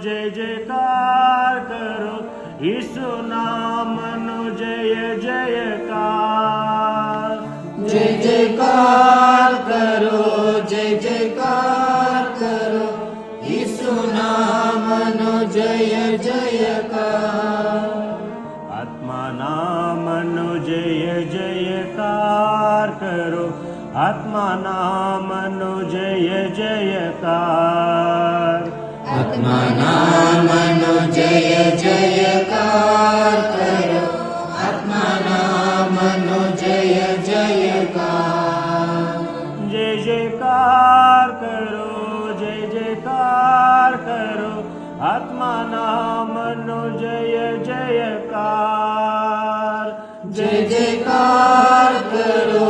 જય જયકાર કરો, ઈસુ નામનો જય જયકાર. જય જયકાર કરો, જય જયકાર કરો, ઈસુ નામનો જય જયકાર. આત્મા નામનો જય જયકાર કરો, આત્મા નામનો જય જયકાર. આત્મા નામનો જય જયકાર કરો, આત્મા નામનો જય જયકાર. જય જયકાર કરો, જય જયકાર કરો, આત્મા નામનો જય જયકાર. જય જયકાર કરો,